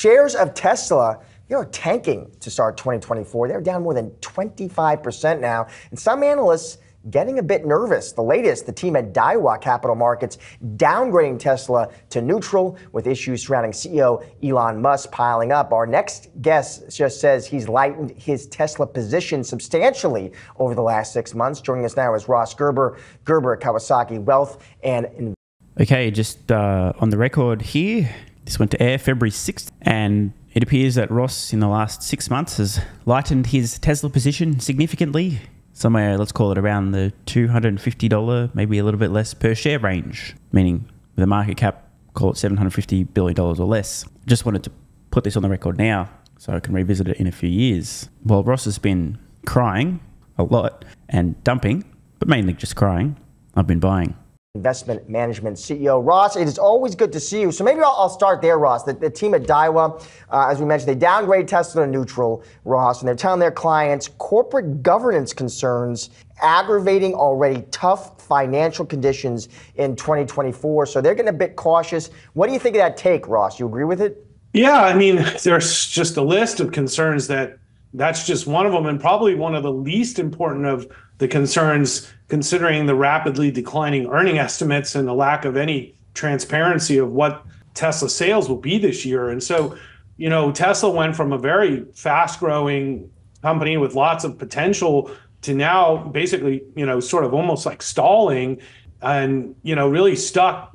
Shares of Tesla, they're tanking to start 2024. They're down more than 25% now. And some analysts getting a bit nervous. The latest, the team at Daiwa Capital Markets downgrading Tesla to neutral with issues surrounding CEO Elon Musk piling up. Our next guest just says he's lightened his Tesla position substantially over the last 6 months. Joining us now is Ross Gerber at Kawasaki Wealth and... Okay, just on the record here, this went to air February 6th, and it appears that Ross in the last 6 months has lightened his Tesla position significantly. Somewhere, let's call it around the $250, maybe a little bit less per share range, meaning with a market cap, call it $750 billion or less. Just wanted to put this on the record now so I can revisit it in a few years. While Ross has been crying a lot and dumping, but mainly just crying, I've been buying. Investment Management CEO. Ross, it is always good to see you. So maybe I'll start there, Ross. The team at Daiwa, as we mentioned, they downgrade Tesla to neutral, Ross, and they're telling their clients corporate governance concerns aggravating already tough financial conditions in 2024. So they're getting a bit cautious. What do you think of that take, Ross? You agree with it? Yeah, I mean, there's just a list of concerns that's just one of them, and probably one of the least important of the concerns, considering the rapidly declining earning estimates and the lack of any transparency of what Tesla sales will be this year. And so, you know, Tesla went from a very fast growing company with lots of potential to now basically, you know, sort of almost like stalling and, you know, really stuck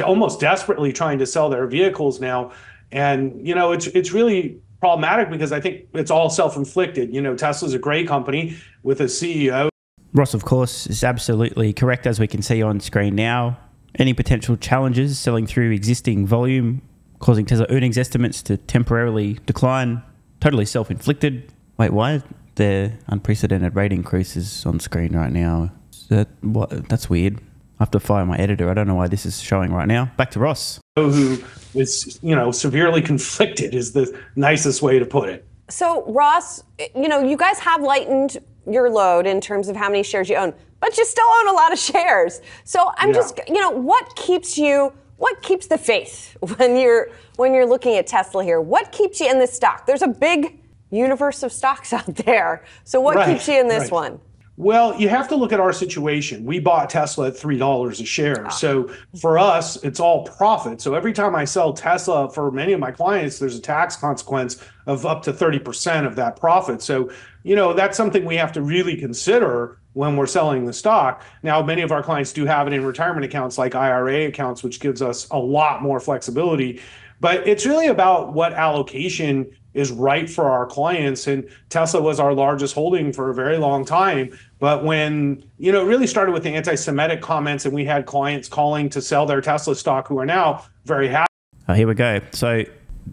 almost desperately trying to sell their vehicles now. And, you know, it's really problematic because I think it's all self-inflicted. You know, Tesla's a great company with a CEO. Ross, of course, is absolutely correct, as we can see on screen now. Any potential challenges selling through existing volume, causing Tesla earnings estimates to temporarily decline, totally self-inflicted. Wait, why are there unprecedented rate increases on screen right now? That's weird. I have to fire my editor. I don't know why this is showing right now. Back to Ross. Who is, you know, severely conflicted is the nicest way to put it. So, Ross, you know, you guys have lightened your load in terms of how many shares you own, but you still own a lot of shares. So I'm just, you know, what keeps the faith when you're looking at Tesla here? What keeps you in this stock? There's a big universe of stocks out there. So what keeps you in this one? Well, you have to look at our situation. We bought Tesla at $3 a share. So for us, it's all profit. So every time I sell Tesla, for many of my clients, there's a tax consequence of up to 30% of that profit. So, you know, that's something we have to really consider when we're selling the stock. Now, many of our clients do have it in retirement accounts like IRA accounts, which gives us a lot more flexibility. But it's really about what allocation is right for our clients. And Tesla was our largest holding for a very long time. But when, you know, it really started with the anti-Semitic comments and we had clients calling to sell their Tesla stock who are now very happy. Here we go. So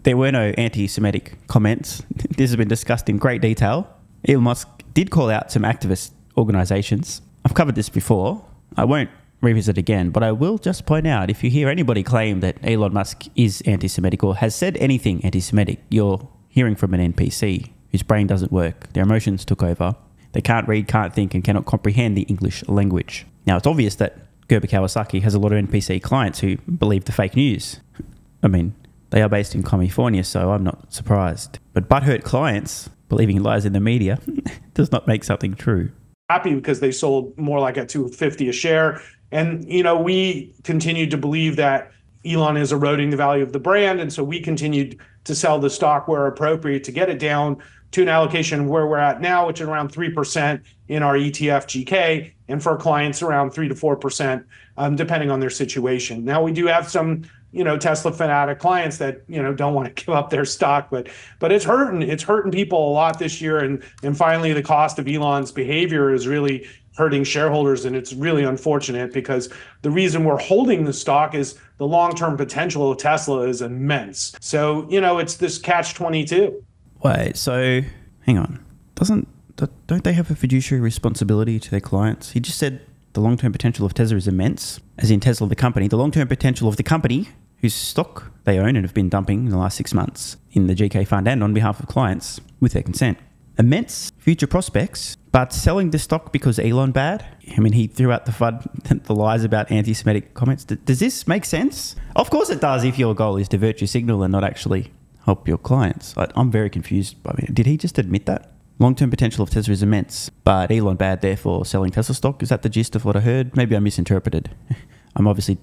there were no anti-Semitic comments. This has been discussed in great detail. Elon Musk did call out some activist organizations. I've covered this before. I won't revisit again, but I will just point out, if you hear anybody claim that Elon Musk is anti-Semitic or has said anything anti-Semitic, you're hearing from an NPC whose brain doesn't work. Their emotions took over. They can't read, can't think, and cannot comprehend the English language. Now, it's obvious that Gerber Kawasaki has a lot of NPC clients who believe the fake news. I mean, they are based in California, so I'm not surprised. But butthurt clients believing lies in the media does not make something true. Happy because they sold more like at $250 a share. And, you know, we continued to believe that Elon is eroding the value of the brand. And so we continued to sell the stock where appropriate to get it down to an allocation where we're at now, which is around 3% in our ETF GK, and for clients around 3 to 4%, depending on their situation. Now, we do have some, you know, Tesla fanatic clients that, you know, don't want to give up their stock, but it's hurting people a lot this year. And finally, the cost of Elon's behavior is really hurting shareholders. And it's really unfortunate because the reason we're holding the stock is the long-term potential of Tesla is immense. So, you know, it's this catch-22. Wait, so hang on. Don't they have a fiduciary responsibility to their clients? He just said the long-term potential of Tesla is immense, as in Tesla, the company. The long-term potential of the company, whose stock they own and have been dumping in the last 6 months in the GK fund and on behalf of clients with their consent. Immense future prospects, but selling the stock because Elon bad? I mean, he threw out the lies about anti-Semitic comments. Does this make sense? Of course it does if your goal is to virtue signal and not actually help your clients. I'm very confused by it. Did he just admit that? Long-term potential of Tesla is immense, but Elon bad, therefore selling Tesla stock? Is that the gist of what I heard? Maybe I misinterpreted. I'm obviously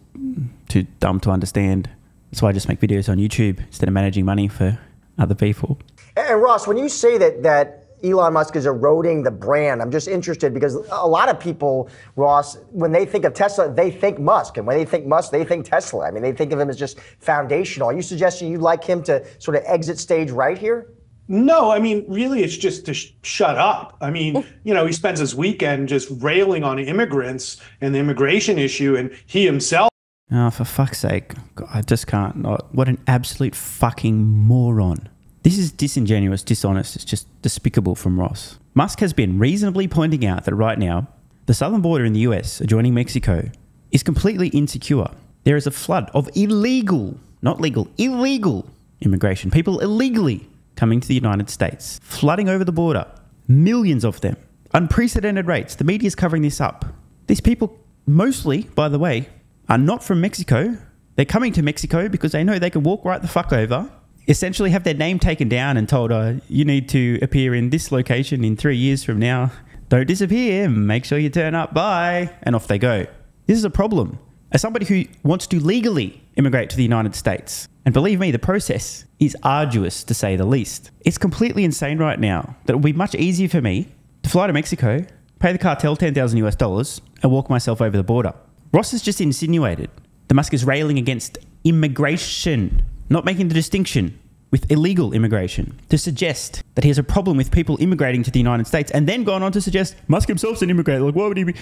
too dumb to understand. That's why I just make videos on YouTube instead of managing money for other people. And Ross, when you say that Elon Musk is eroding the brand, I'm just interested because a lot of people, Ross, when they think of Tesla, they think Musk. And when they think Musk, they think Tesla. I mean, they think of him as just foundational. Are you suggesting you'd like him to sort of exit stage right here? No, I mean, really, it's just to shut up. I mean, he spends his weekend just railing on immigrants and the immigration issue, and he himself. Oh, for fuck's sake. God, I just can't. What an absolute fucking moron. This is disingenuous, dishonest. It's just despicable from Ross. Musk has been reasonably pointing out that right now, the southern border in the US adjoining Mexico is completely insecure. There is a flood of illegal, not legal, illegal immigration. People illegally coming to the United States, flooding over the border. Millions of them. Unprecedented rates. The media is covering this up. These people, mostly, by the way, are not from Mexico. They're coming to Mexico because they know they can walk right the fuck over, essentially have their name taken down and told, you need to appear in this location in 3 years from now. Don't disappear. Make sure you turn up. Bye. And off they go. This is a problem. As somebody who wants to legally immigrate to the United States, and believe me, the process is arduous to say the least. It's completely insane right now that it will be much easier for me to fly to Mexico, pay the cartel $10,000 and walk myself over the border. Ross has just insinuated that Musk is railing against immigration, not making the distinction with illegal immigration, to suggest that he has a problem with people immigrating to the United States, and then gone on to suggest Musk himself's an immigrant. Like, why would he be?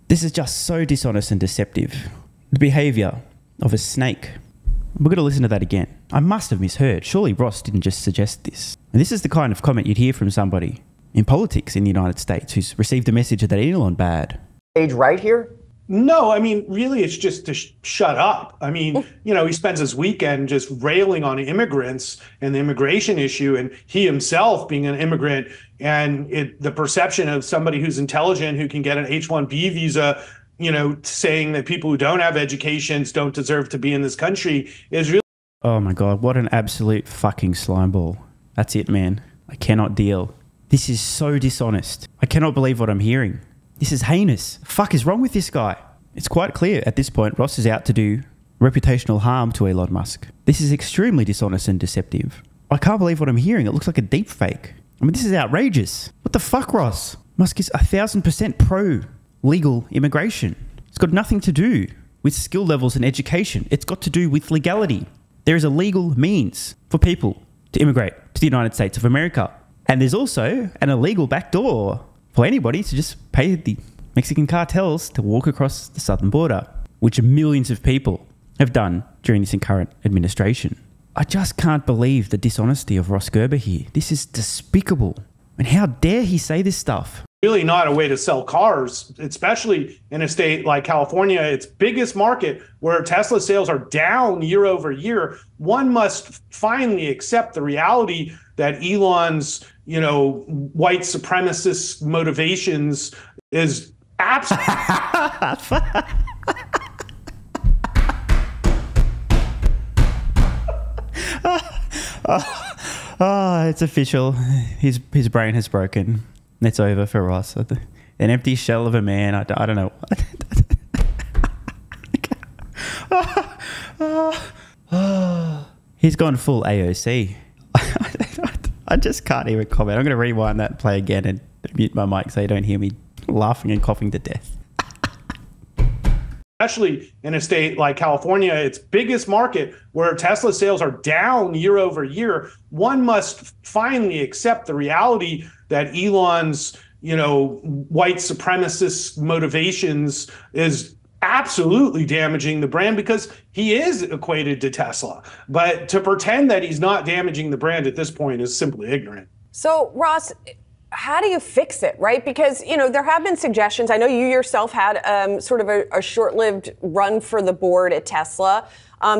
This is just so dishonest and deceptive. The behavior of a snake. We're going to listen to that again. I must have misheard. Surely Ross didn't just suggest this. And this is the kind of comment you'd hear from somebody in politics in the United States who's received a message that Elon bad. Age right here? No, I mean, really, it's just to shut up. I mean, he spends his weekend just railing on immigrants and the immigration issue, and he himself being an immigrant, and the perception of somebody who's intelligent who can get an H-1B visa, saying that people who don't have educations don't deserve to be in this country is really. Oh my God, what an absolute fucking slimeball. That's it, man. I cannot deal. This is so dishonest. I cannot believe what I'm hearing. This is heinous. The fuck is wrong with this guy? It's quite clear at this point Ross is out to do reputational harm to Elon Musk. This is extremely dishonest and deceptive. I can't believe what I'm hearing. It looks like a deep fake. I mean, this is outrageous. What the fuck, Ross? Musk is 1,000% pro legal immigration. It's got nothing to do with skill levels and education. It's got to do with legality. There is a legal means for people to immigrate to the United States of America. And there's also an illegal backdoor for anybody to just pay the Mexican cartels to walk across the southern border, which millions of people have done during this current administration. I just can't believe the dishonesty of Ross Gerber here. This is despicable. And how dare he say this stuff? Really not a way to sell cars, especially in a state like California, its biggest market, where Tesla sales are down year over year. One must finally accept the reality that Elon's, white supremacist motivations is absolutely. It's official. His brain has broken. It's over for Ross. An empty shell of a man. I don't know. He's gone full AOC. I just can't even comment. I'm going to rewind that and play again and mute my mic so you don't hear me laughing and coughing to death. Especially in a state like California, its biggest market, where Tesla sales are down year over year. One must finally accept the reality that Elon's, white supremacist motivations is absolutely damaging the brand, because he is equated to Tesla. But to pretend that he's not damaging the brand at this point is simply ignorant. So, Ross, how do you fix it, right? Because, there have been suggestions. I know you yourself had sort of a short-lived run for the board at Tesla.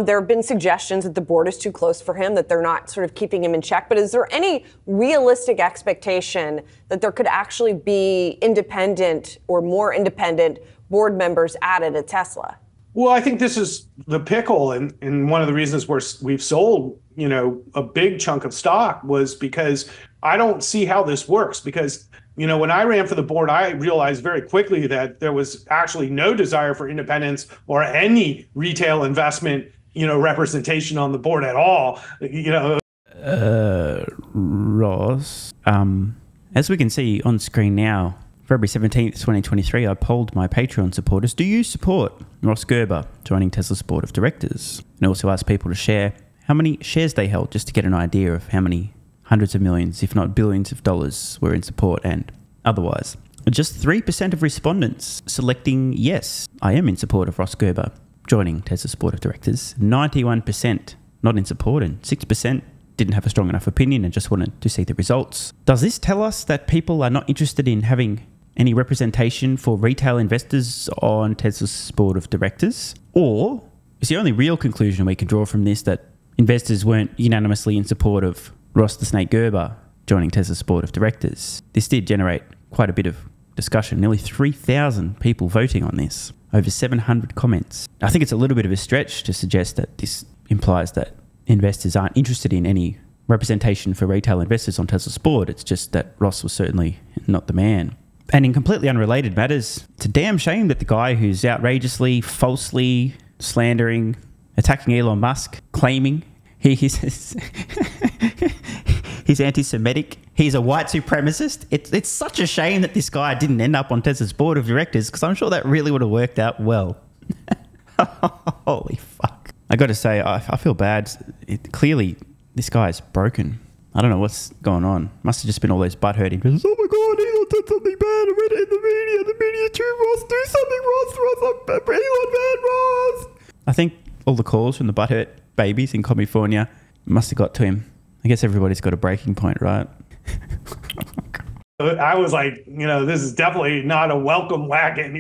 There have been suggestions that the board is too close for him, that they're not sort of keeping him in check. But is there any realistic expectation that there could actually be independent or more independent board members added at Tesla? Well, I think this is the pickle, and one of the reasons we've sold a big chunk of stock was because I don't see how this works. Because, when I ran for the board, I realized very quickly that there was actually no desire for independence or any retail investment, representation on the board at all. Ross, as we can see on screen now, February 17th, 2023, I polled my Patreon supporters, do you support Ross Gerber joining Tesla's board of directors? And also asked people to share how many shares they held, just to get an idea of how many hundreds of millions, if not billions of dollars were in support and otherwise. Just 3% of respondents selecting yes, I am in support of Ross Gerber joining Tesla's board of directors. 91% not in support, and 6% didn't have a strong enough opinion and just wanted to see the results. Does this tell us that people are not interested in having any representation for retail investors on Tesla's board of directors? Or is the only real conclusion we can draw from this that investors weren't unanimously in support of Ross the Snake Gerber joining Tesla's board of directors? This did generate quite a bit of discussion. Nearly 3,000 people voting on this. Over 700 comments. I think it's a little bit of a stretch to suggest that this implies that investors aren't interested in any representation for retail investors on Tesla's board. It's just that Ross was certainly not the man. And in completely unrelated matters, it's a damn shame that the guy who's outrageously, falsely slandering, attacking Elon Musk, claiming he's anti-Semitic, he's a white supremacist. It's such a shame that this guy didn't end up on Tesla's board of directors, because I'm sure that really would have worked out well. Holy fuck. I got to say, I feel bad. Clearly, this guy's broken. I don't know what's going on. Must have just been all those butthurting. Oh my God, Elon did something bad. I read it in the media. The media too, Ross. Do something, Ross. Elon, man, Ross. I think all the calls from the butthurt babies in California must have got to him. I guess everybody's got a breaking point, right? I was like, this is definitely not a welcome wagon,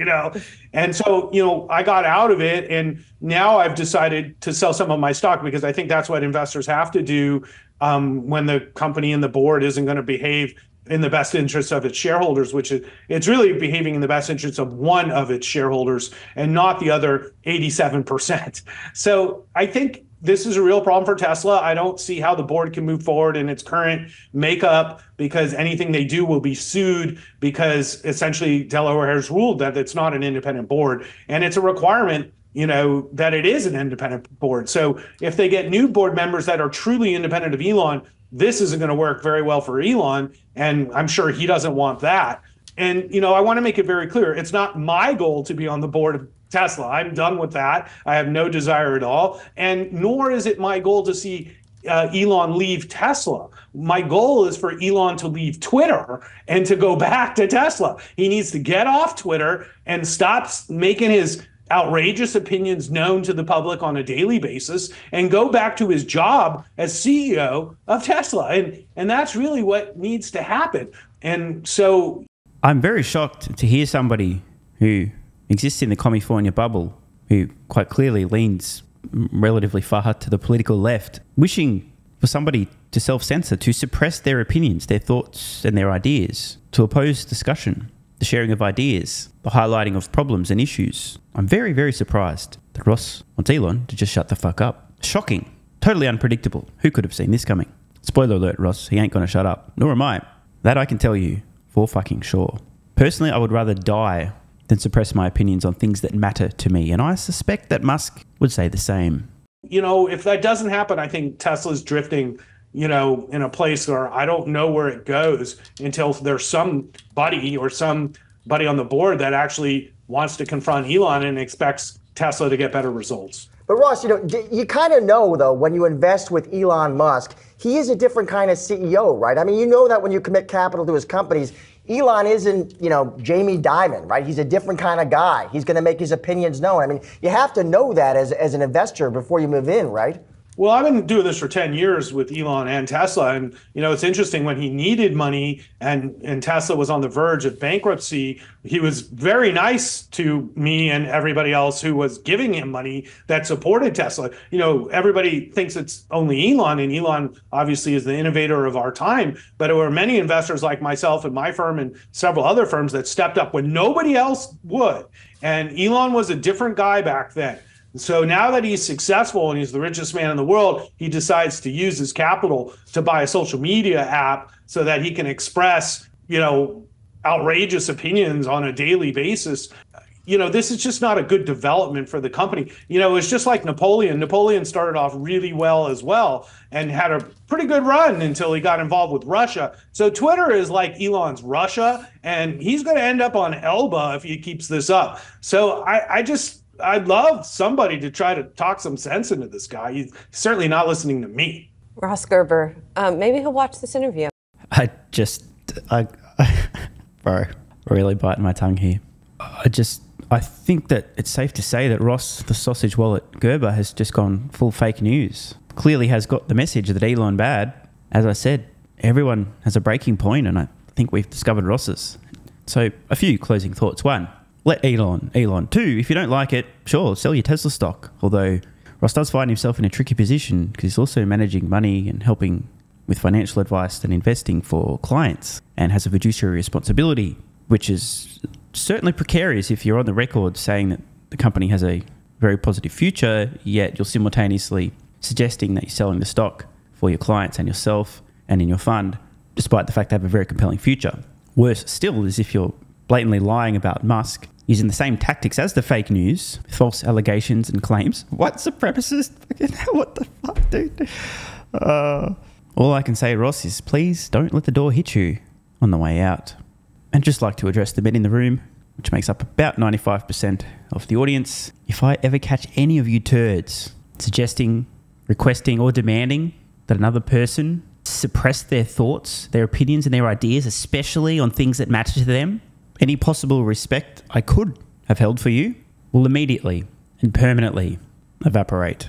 And so, I got out of it, and now I've decided to sell some of my stock, because I think that's what investors have to do when the company and the board isn't going to behave in the best interest of its shareholders, which it's really behaving in the best interest of one of its shareholders and not the other 87%. So I think this is a real problem for Tesla. I don't see how the board can move forward in its current makeup, because anything they do will be sued, because essentially Delaware has ruled that it's not an independent board, and it's a requirement that it is an independent board. So if they get new board members that are truly independent of Elon, this isn't going to work very well for Elon, and I'm sure he doesn't want that. And, I want to make it very clear, it's not my goal to be on the board of Tesla. I'm done with that. I have no desire at all. And nor is it my goal to see Elon leave Tesla. My goal is for Elon to leave Twitter and to go back to Tesla. He needs to get off Twitter and stop making his outrageous opinions known to the public on a daily basis and go back to his job as CEO of Tesla. And that's really what needs to happen. And so I'm very shocked to hear somebody who exists in the California bubble, who quite clearly leans relatively far to the political left, wishing for somebody to self-censor, to suppress their opinions, their thoughts and their ideas, to oppose discussion, the sharing of ideas, the highlighting of problems and issues. I'm very, very surprised that Ross wants Elon to just shut the fuck up. Shocking. Totally unpredictable. Who could have seen this coming? Spoiler alert, Ross, he ain't gonna shut up. Nor am I. That I can tell you for fucking sure. Personally, I would rather die than suppress my opinions on things that matter to me. And I suspect that Musk would say the same. If that doesn't happen, I think Tesla's drifting, in a place where I don't know where it goes until there's somebody on the board that actually wants to confront Elon and expects Tesla to get better results. But Ross, you kind of know, though, when you invest with Elon Musk, he is a different kind of CEO, right? I mean, you know that when you commit capital to his companies, Elon isn't, Jamie Dimon, right? He's a different kind of guy. He's going to make his opinions known. I mean, you have to know that as an investor before you move in, right? Well, I've been doing this for 10 years with Elon and Tesla. And, it's interesting, when he needed money and Tesla was on the verge of bankruptcy, he was very nice to me and everybody else who was giving him money that supported Tesla. Everybody thinks it's only Elon, and Elon obviously is the innovator of our time. But there were many investors like myself and my firm and several other firms that stepped up when nobody else would. And Elon was a different guy back then. So now that he's successful and he's the richest man in the world, he decides to use his capital to buy a social media app so that he can express, outrageous opinions on a daily basis. This is just not a good development for the company. It's just like Napoleon. Napoleon started off really well as well and had a pretty good run until he got involved with Russia. So Twitter is like Elon's Russia, and he's going to end up on Elba if he keeps this up. So I'd love somebody to try to talk some sense into this guy. He's certainly not listening to me. Ross Gerber, maybe he'll watch this interview. Bro, really biting my tongue here. I think that it's safe to say that Ross, the sausage wallet Gerber, has just gone full fake news. Clearly has got the message that Elon bad. As I said, everyone has a breaking point, and I think we've discovered Ross's. So a few closing thoughts. One, let Elon. Two, if you don't like it, sure, sell your Tesla stock. Although Ross does find himself in a tricky position because he's also managing money and helping with financial advice and investing for clients, and has a fiduciary responsibility, which is certainly precarious if you're on the record saying that the company has a very positive future, yet you're simultaneously suggesting that you're selling the stock for your clients and yourself and in your fund, despite the fact they have a very compelling future. Worse still is if you're blatantly lying about Musk, using the same tactics as the fake news, false allegations and claims. What supremacist? What the fuck, dude? All I can say, Ross, is please don't let the door hit you on the way out. And just like to address the men in the room, which makes up about 95% of the audience. If I ever catch any of you turds suggesting, requesting, or demanding that another person suppress their thoughts, their opinions, and their ideas, especially on things that matter to them, any possible respect I could have held for you will immediately and permanently evaporate.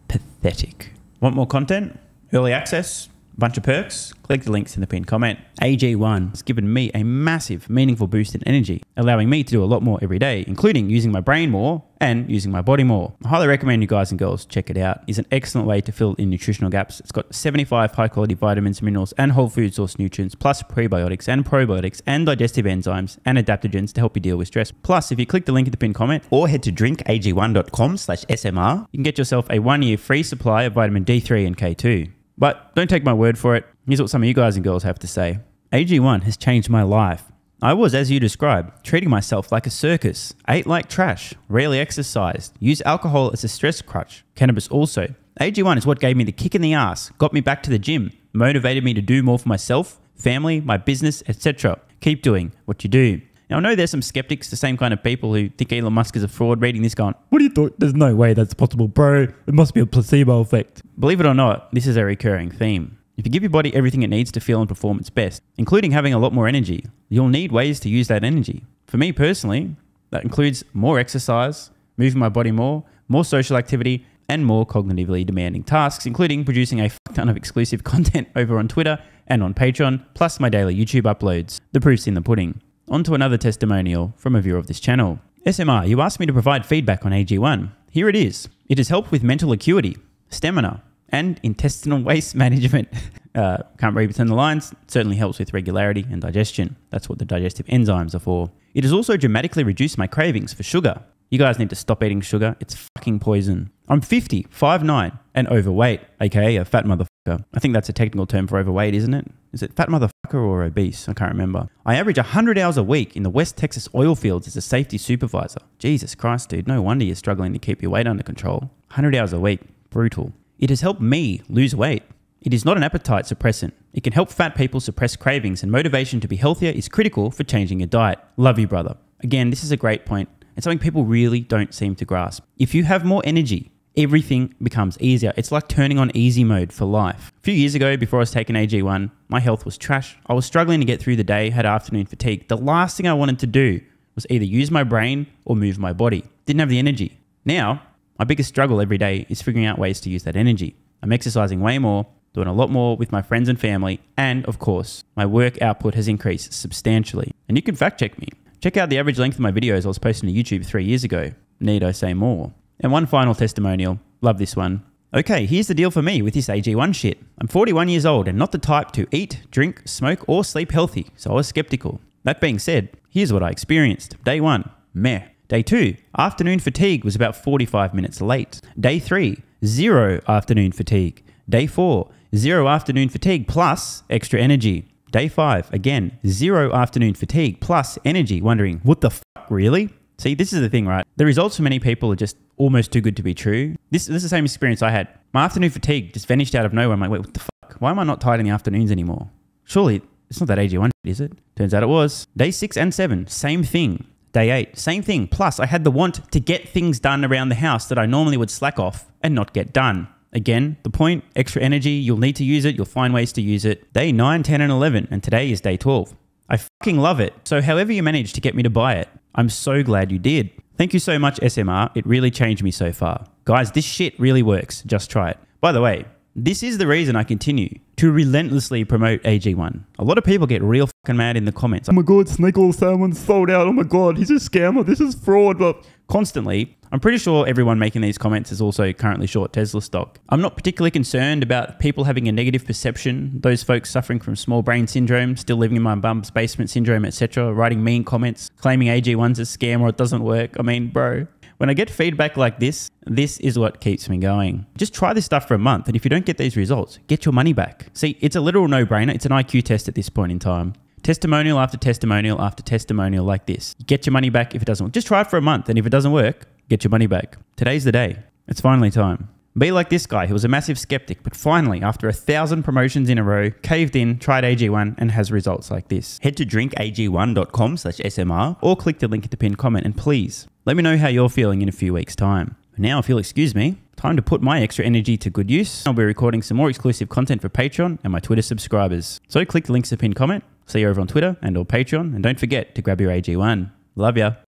Pathetic. Want more content? Early access? Bunch of perks? Click the links in the pinned comment. AG1 has given me a massive, meaningful boost in energy, allowing me to do a lot more every day, including using my brain more and using my body more. I highly recommend you guys and girls check it out. It's an excellent way to fill in nutritional gaps. It's got 75 high-quality vitamins, minerals, and whole food source nutrients, plus prebiotics and probiotics and digestive enzymes and adaptogens to help you deal with stress. Plus, if you click the link in the pinned comment or head to drinkag1.com/SMR, you can get yourself a 1-year free supply of vitamin D3 and K2. But don't take my word for it. Here's what some of you guys and girls have to say. AG1 has changed my life. I was, as you described, treating myself like a circus, ate like trash, rarely exercised, used alcohol as a stress crutch, cannabis also. AG1 is what gave me the kick in the ass, got me back to the gym, motivated me to do more for myself, family, my business, etc. Keep doing what you do. Now, I know there's some skeptics, the same kind of people who think Elon Musk is a fraud, reading this going, what do you thought? There's no way that's possible, bro. It must be a placebo effect. Believe it or not, this is a recurring theme. If you give your body everything it needs to feel and perform its best, including having a lot more energy, you'll need ways to use that energy. For me personally, that includes more exercise, moving my body more social activity, and more cognitively demanding tasks, including producing a ton of exclusive content over on Twitter and on Patreon, plus my daily YouTube uploads. The proof's in the pudding. On to another testimonial from a viewer of this channel. SMR, you asked me to provide feedback on AG1. Here it is. It has helped with mental acuity, stamina, and intestinal waste management. Can't read between the lines. It certainly helps with regularity and digestion. That's what the digestive enzymes are for. It has also dramatically reduced my cravings for sugar. You guys need to stop eating sugar. It's fucking poison. I'm 50, 5'9", and overweight, aka a fat motherfucker. I think that's a technical term for overweight, isn't it? Is it fat motherfucker or obese? I can't remember. I average 100 hours a week in the West Texas oil fields as a safety supervisor. Jesus Christ, dude. No wonder you're struggling to keep your weight under control. 100 hours a week. Brutal. It has helped me lose weight. It is not an appetite suppressant. It can help fat people suppress cravings, and motivation to be healthier is critical for changing your diet. Love you, brother. Again, this is a great point and something people really don't seem to grasp. If you have more energy, everything becomes easier. It's like turning on easy mode for life. A few years ago, before I was taking AG1, my health was trash. I was struggling to get through the day, had afternoon fatigue. The last thing I wanted to do was either use my brain or move my body. Didn't have the energy. Now, my biggest struggle every day is figuring out ways to use that energy. I'm exercising way more, doing a lot more with my friends and family, and of course, my work output has increased substantially. And you can fact check me. Check out the average length of my videos I was posting to YouTube 3 years ago. Need I say more? And one final testimonial. Love this one. Okay, here's the deal for me with this AG1 shit. I'm 41 years old and not the type to eat, drink, smoke, or sleep healthy, so I was skeptical. That being said, here's what I experienced. Day 1, meh. Day 2, afternoon fatigue was about 45 minutes late. Day 3, 0 afternoon fatigue. Day 4, 0 afternoon fatigue plus extra energy. Day 5, again, 0 afternoon fatigue plus energy. Wondering, what the fuck, really? See, this is the thing, right? The results for many people are just almost too good to be true. This is the same experience I had. My afternoon fatigue just vanished out of nowhere. I'm like, wait, what the fuck? Why am I not tired in the afternoons anymore? Surely, it's not that AG1, is it? Turns out it was. Day 6 and 7, same thing. Day 8, same thing. Plus, I had the want to get things done around the house that I normally would slack off and not get done. Again, the point, extra energy, you'll need to use it, you'll find ways to use it. Day 9, 10, and 11, and today is day 12. I fucking love it. So however you managed to get me to buy it, I'm so glad you did. Thank you so much, SMR. It really changed me so far. Guys, this shit really works. Just try it. By the way, this is the reason I continue to relentlessly promote AG1. A lot of people get real fucking mad in the comments. Oh my God, Snake Oil Salmon's sold out. Oh my God, he's a scammer. This is fraud. But constantly, I'm pretty sure everyone making these comments is also currently short Tesla stock. I'm not particularly concerned about people having a negative perception, those folks suffering from small brain syndrome, still living in my bum's basement syndrome, etc., writing mean comments, claiming AG1's a scam or it doesn't work. I mean, bro, when I get feedback like this is what keeps me going. Just try this stuff for a month, and if you don't get these results, get your money back. See, it's a literal no-brainer. It's an IQ test at this point in time. Testimonial after testimonial after testimonial like this. Get your money back if it doesn't work. Just try it for a month, and if it doesn't work, get your money back. Today's the day. It's finally time. Be like this guy who was a massive skeptic, but finally, after 1,000 promotions in a row, caved in, tried AG1, and has results like this. Head to drinkag1.com/SMR or click the link at the pinned comment, and please, let me know how you're feeling in a few weeks' time. Now, if you'll excuse me, time to put my extra energy to good use. I'll be recording some more exclusive content for Patreon and my Twitter subscribers. So click the links at the pinned comment. See you over on Twitter and or Patreon, and don't forget to grab your AG1. Love ya.